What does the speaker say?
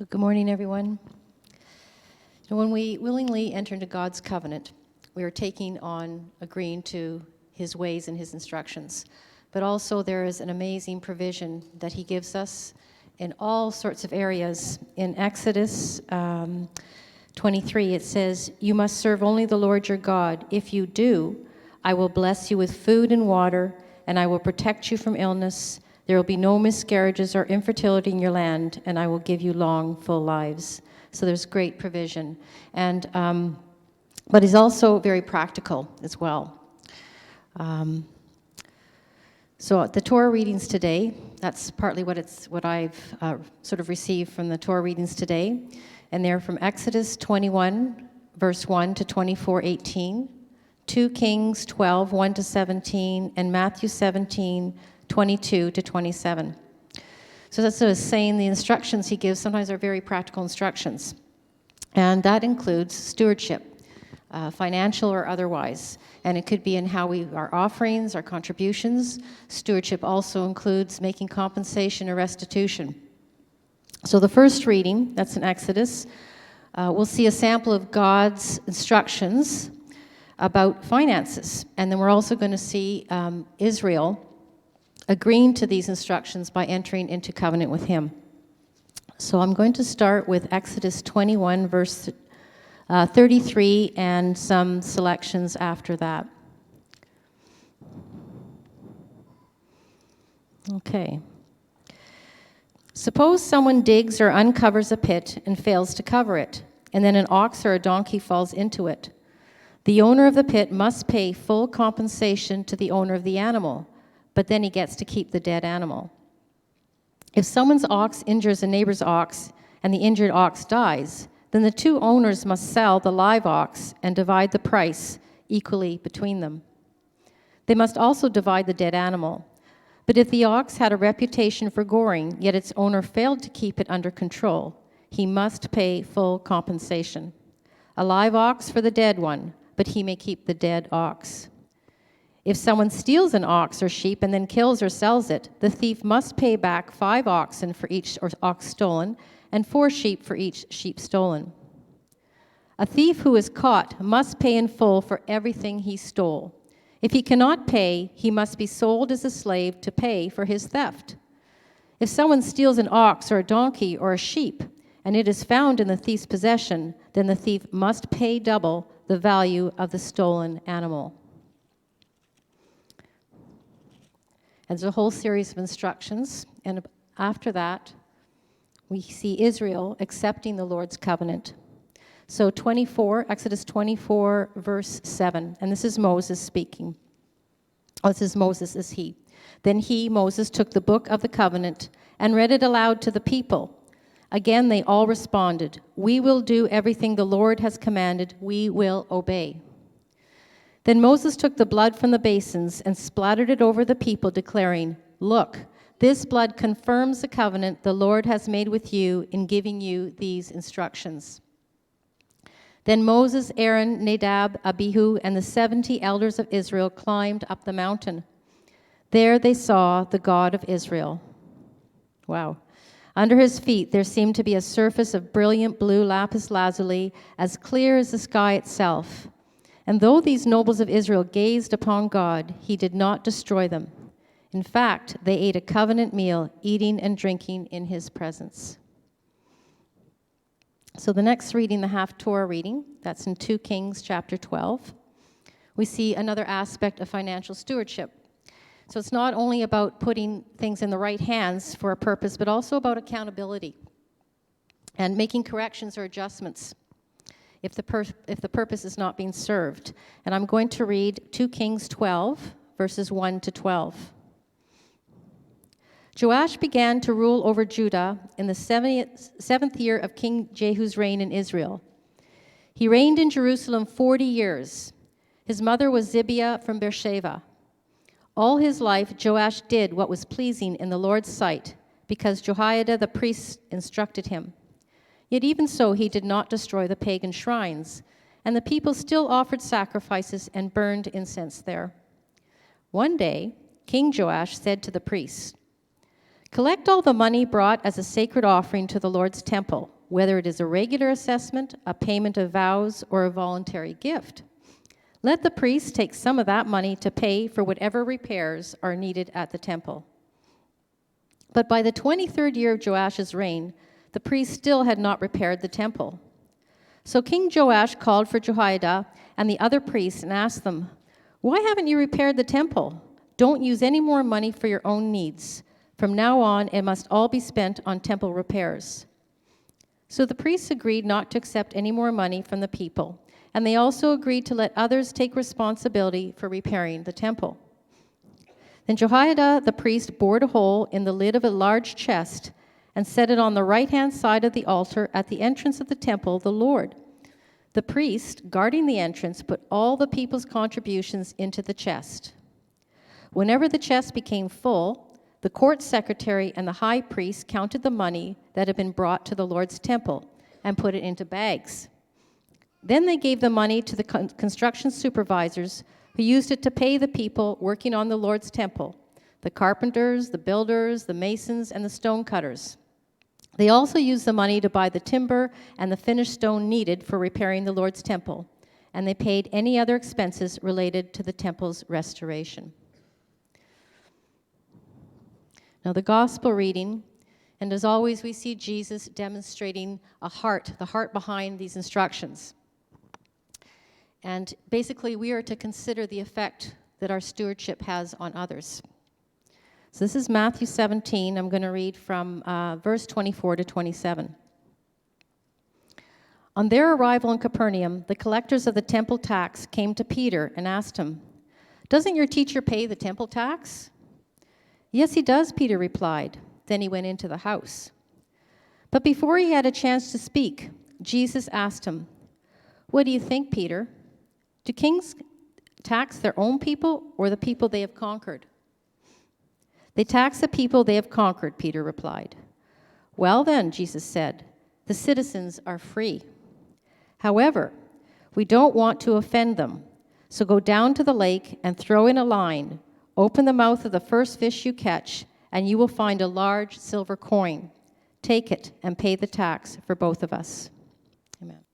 So good morning, everyone. When we willingly enter into God's covenant, we are taking on agreeing to his ways and his instructions. But also there is an amazing provision that he gives us in all sorts of areas. In Exodus 23, it says, "You must serve only the Lord your God. If you do, I will bless you with food and water, and I will protect you from illness. There will be no miscarriages or infertility in your land, and I will give you long, full lives." So there's great provision. And but he's also very practical as well. So the Torah readings today, that's partly what I've sort of received from the Torah readings today. And they're from Exodus 21, verse 1 to 24:18, 2 Kings 12, 1 to 17, and Matthew 17, 22 to 27. So that's what I was saying, the instructions he gives sometimes are very practical instructions. And that includes stewardship, financial or otherwise. And it could be in how our offerings, our contributions. Stewardship also includes making compensation or restitution. So the first reading, that's in Exodus, we'll see a sample of God's instructions about finances. And then we're also going to see Israel agreeing to these instructions by entering into covenant with him. So I'm going to start with Exodus 21, verse 33, and some selections after that. Okay. Suppose someone digs or uncovers a pit and fails to cover it, and then an ox or a donkey falls into it. The owner of the pit must pay full compensation to the owner of the animal, but then he gets to keep the dead animal. If someone's ox injures a neighbor's ox and the injured ox dies, then the two owners must sell the live ox and divide the price equally between them. They must also divide the dead animal. But if the ox had a reputation for goring, yet its owner failed to keep it under control, he must pay full compensation. A live ox for the dead one, but he may keep the dead ox. If someone steals an ox or sheep and then kills or sells it, the thief must pay back 5 oxen for each ox stolen and 4 sheep for each sheep stolen. A thief who is caught must pay in full for everything he stole. If he cannot pay, he must be sold as a slave to pay for his theft. If someone steals an ox or a donkey or a sheep, and it is found in the thief's possession, then the thief must pay double the value of the stolen animal. And there's a whole series of instructions, and after that, we see Israel accepting the Lord's covenant. So Exodus 24, verse 7, and this is Moses speaking. This is Moses, is he. Then Moses, took the book of the covenant and read it aloud to the people. Again, they all responded, "We will do everything the Lord has commanded. We will obey." Then Moses took the blood from the basins and splattered it over the people, declaring, "Look, this blood confirms the covenant the Lord has made with you in giving you these instructions." Then Moses, Aaron, Nadab, Abihu, and the 70 elders of Israel climbed up the mountain. There they saw the God of Israel. Wow. Under his feet there seemed to be a surface of brilliant blue lapis lazuli, as clear as the sky itself. And though these nobles of Israel gazed upon God, he did not destroy them. In fact, they ate a covenant meal, eating and drinking in his presence. So the next reading, the half-Torah reading, that's in 2 Kings chapter 12. We see another aspect of financial stewardship. So it's not only about putting things in the right hands for a purpose, but also about accountability and making corrections or adjustments if the purpose is not being served. And I'm going to read 2 Kings 12, verses 1 to 12. Joash began to rule over Judah in the 7th year of King Jehu's reign in Israel. He reigned in Jerusalem 40 years. His mother was Zibiah from Beersheba. All his life, Joash did what was pleasing in the Lord's sight, because Jehoiada the priest instructed him. Yet even so, he did not destroy the pagan shrines, and the people still offered sacrifices and burned incense there. One day, King Joash said to the priests, Collect all the money brought as a sacred offering to the Lord's temple, whether it is a regular assessment, a payment of vows, or a voluntary gift. Let the priests take some of that money to pay for whatever repairs are needed at the temple. But by the 23rd year of Joash's reign, the priests still had not repaired the temple. So King Joash called for Jehoiada and the other priests and asked them, "Why haven't you repaired the temple? Don't use any more money for your own needs. From now on, it must all be spent on temple repairs." So the priests agreed not to accept any more money from the people, and they also agreed to let others take responsibility for repairing the temple. Then Jehoiada the priest bored a hole in the lid of a large chest and set it on the right-hand side of the altar at the entrance of the temple of the Lord. The priest, guarding the entrance, put all the people's contributions into the chest. Whenever the chest became full, the court secretary and the high priest counted the money that had been brought to the Lord's temple and put it into bags. Then they gave the money to the construction supervisors, who used it to pay the people working on the Lord's temple, the carpenters, the builders, the masons, and the stone cutters. They also used the money to buy the timber and the finished stone needed for repairing the Lord's temple, and they paid any other expenses related to the temple's restoration. Now, the gospel reading, and as always, we see Jesus demonstrating the heart behind these instructions. And basically, we are to consider the effect that our stewardship has on others. So this is Matthew 17. I'm going to read from verse 24 to 27. On their arrival in Capernaum, the collectors of the temple tax came to Peter and asked him, "Doesn't your teacher pay the temple tax?" "Yes, he does," Peter replied. Then he went into the house. But before he had a chance to speak, Jesus asked him, "What do you think, Peter? Do kings tax their own people or the people they have conquered?" "They tax the people they have conquered," Peter replied. "Well then," Jesus said, "the citizens are free. However, we don't want to offend them, so go down to the lake and throw in a line. Open the mouth of the first fish you catch, and you will find a large silver coin. Take it and pay the tax for both of us." Amen.